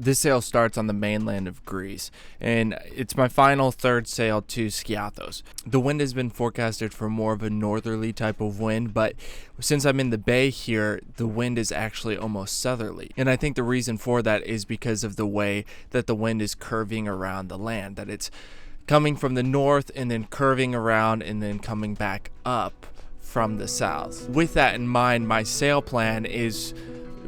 This sail starts on the mainland of Greece, and it's my final third sail to Skiathos. The wind has been forecasted for more of a northerly type of wind, but since I'm in the bay here, the wind is actually almost southerly. And I think the reason for that is because of the way that the wind is curving around the land, that it's coming from the north and then curving around and then coming back up from the south. With that in mind, my sail plan is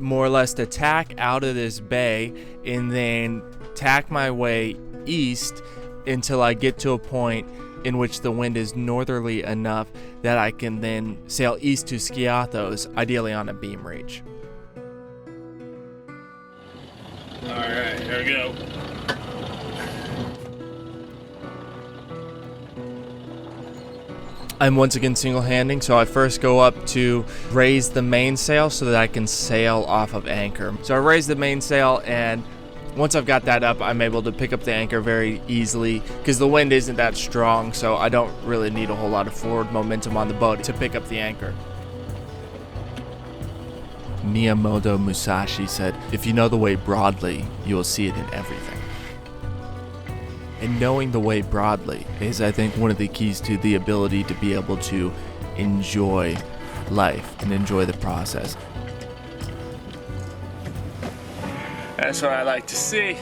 more or less to tack out of this bay and then tack my way east until I get to a point in which the wind is northerly enough that I can then sail east to Skiathos, ideally on a beam reach. Alright, here we go. I'm once again single-handing, so I first go up to raise the mainsail so that I can sail off of anchor. So I raise the mainsail, and once I've got that up, I'm able to pick up the anchor very easily because the wind isn't that strong, so I don't really need a whole lot of forward momentum on the boat to pick up the anchor. Miyamoto Musashi said, "If you know the way broadly, you will see it in everything." And knowing the way broadly is, I think, one of the keys to the ability to be able to enjoy life and enjoy the process. That's what I like to see.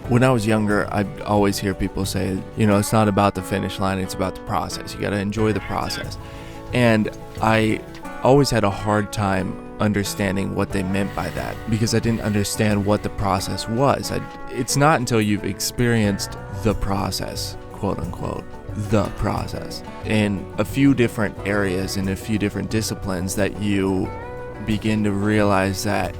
When I was younger, I'd always hear people say, it's not about the finish line, it's about the process. You got to enjoy the process. And I always had a hard time understanding what they meant by that because I didn't understand what the process was. It's not until you've experienced the process, quote unquote, the process, in a few different areas, in a few different disciplines, that you begin to realize that,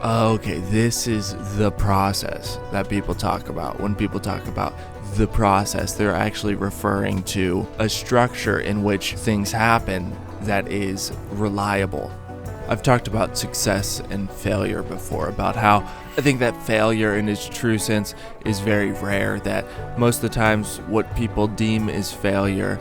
okay, this is the process that people talk about. When people talk about the process, they're actually referring to a structure in which things happen that is reliable. I've talked about success and failure before, about how I think that failure in its true sense is very rare, that most of the times what people deem as failure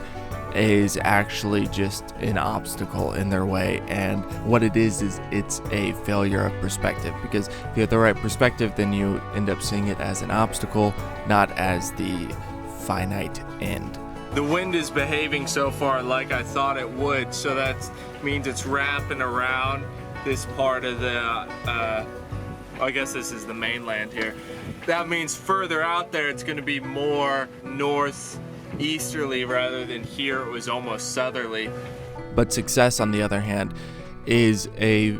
is actually just an obstacle in their way, and what it is it's a failure of perspective, because if you have the right perspective, then you end up seeing it as an obstacle, not as the finite end. The wind is behaving so far like I thought it would, so that means it's wrapping around this part of the, I guess this is the mainland here. That means further out there it's going to be more northeasterly rather than here it was almost southerly. But success, on the other hand, is a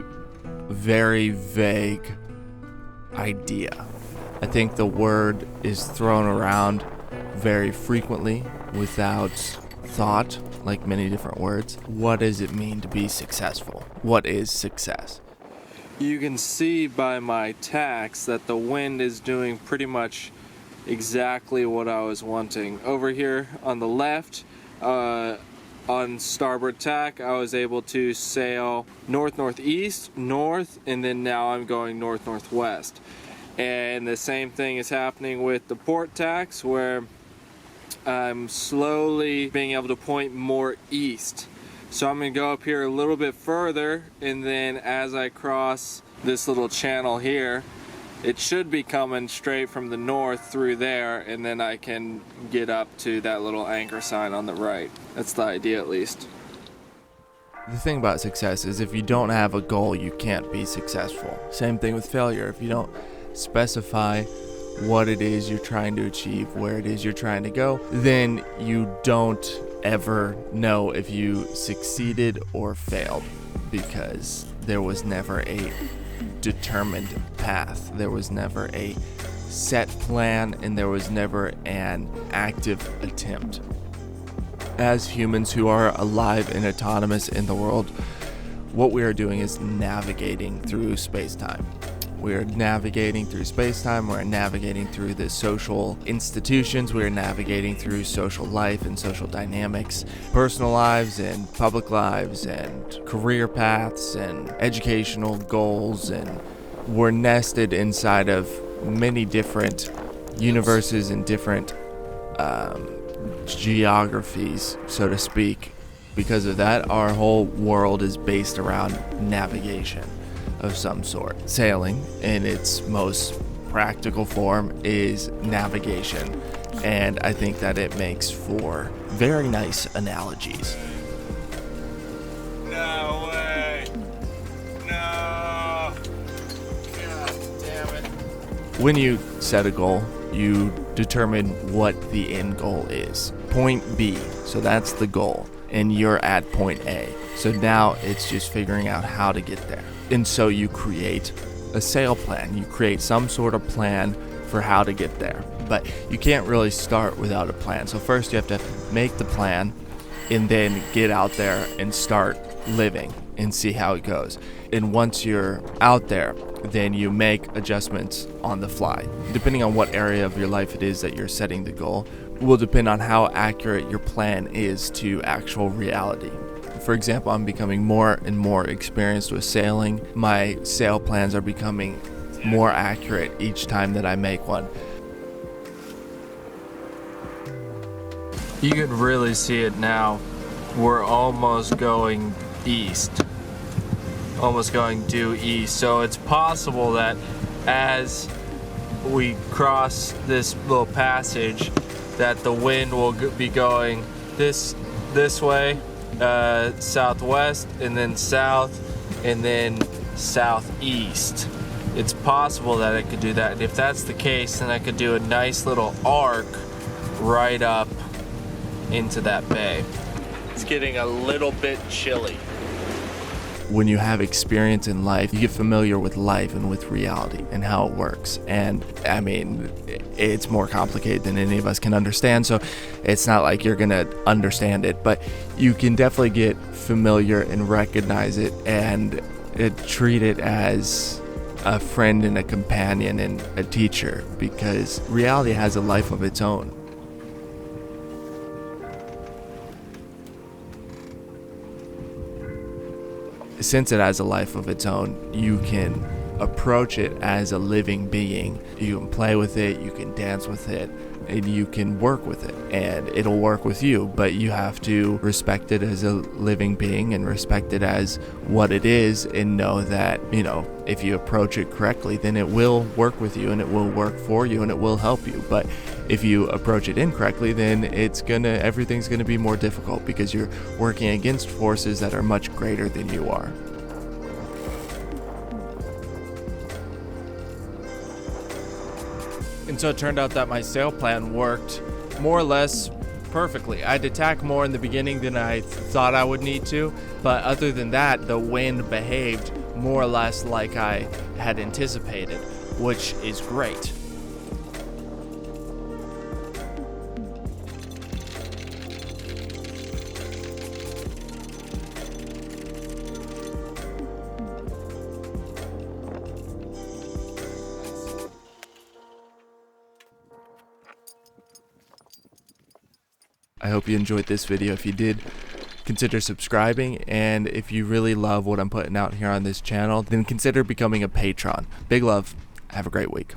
very vague idea. I think the word is thrown around very frequently without thought, like many different words. What does it mean to be successful? What is success? You can see by my tacks that the wind is doing pretty much exactly what I was wanting. Over here on the left, on starboard tack, I was able to sail north-northeast, north, and then now I'm going north-northwest. And the same thing is happening with the port tacks, where I'm slowly being able to point more east. So I'm going to go up here a little bit further, and then as I cross this little channel here, it should be coming straight from the north through there, and then I can get up to that little anchor sign on the right. That's the idea, at least. The thing about success is if you don't have a goal, you can't be successful. Same thing with failure. If you don't specify what it is you're trying to achieve, where it is you're trying to go, then you don't ever know if you succeeded or failed, because there was never a determined path. There was never a set plan, and there was never an active attempt. As humans who are alive and autonomous in the world, what we are doing is navigating through space-time. We are navigating through space-time, we're navigating through the social institutions, we are navigating through social life and social dynamics, personal lives and public lives and career paths and educational goals, and we're nested inside of many different universes and different geographies, so to speak. Because of that, our whole world is based around navigation of some sort. Sailing, in its most practical form is navigation, and I think that it makes for very nice analogies. No way. No. God damn it. When you set a goal, you determine what the end goal is. Point B, so that's the goal, and you're at point A. So now it's just figuring out how to get there. And so you create a sail plan. You create some sort of plan for how to get there. But you can't really start without a plan. So first you have to make the plan and then get out there and start living and see how it goes. And once you're out there, then you make adjustments on the fly. Depending on what area of your life it is that you're setting the goal, will depend on how accurate your plan is to actual reality. For example, I'm becoming more and more experienced with sailing. My sail plans are becoming more accurate each time that I make one. You can really see it now. We're almost going east. Almost going due east. So it's possible that as we cross this little passage, that the wind will be going this way, southwest, and then south, and then southeast. It's possible that I could do that, and if that's the case, then I could do a nice little arc right up into that bay. It's getting a little bit chilly. When you have experience in life, you get familiar with life and with reality and how it works. And I mean, it's more complicated than any of us can understand, so it's not like you're gonna understand it, but you can definitely get familiar and recognize it and treat it as a friend and a companion and a teacher, because reality has a life of its own. Since it has a life of its own, you can approach it as a living being. You can play with it, you can dance with it, and you can work with it, and it'll work with you, but you have to respect it as a living being and respect it as what it is, and know that, you know, if you approach it correctly, then it will work with you and it will work for you and it will help you. But if you approach it incorrectly, then everything's gonna be more difficult, because you're working against forces that are much greater than you are. And so it turned out that my sail plan worked more or less perfectly. I had to tack more in the beginning than I thought I would need to, but other than that, the wind behaved more or less like I had anticipated, which is great. I hope you enjoyed this video. If you did, consider subscribing, and if you really love what I'm putting out here on this channel, then consider becoming a patron. Big love. Have a great week.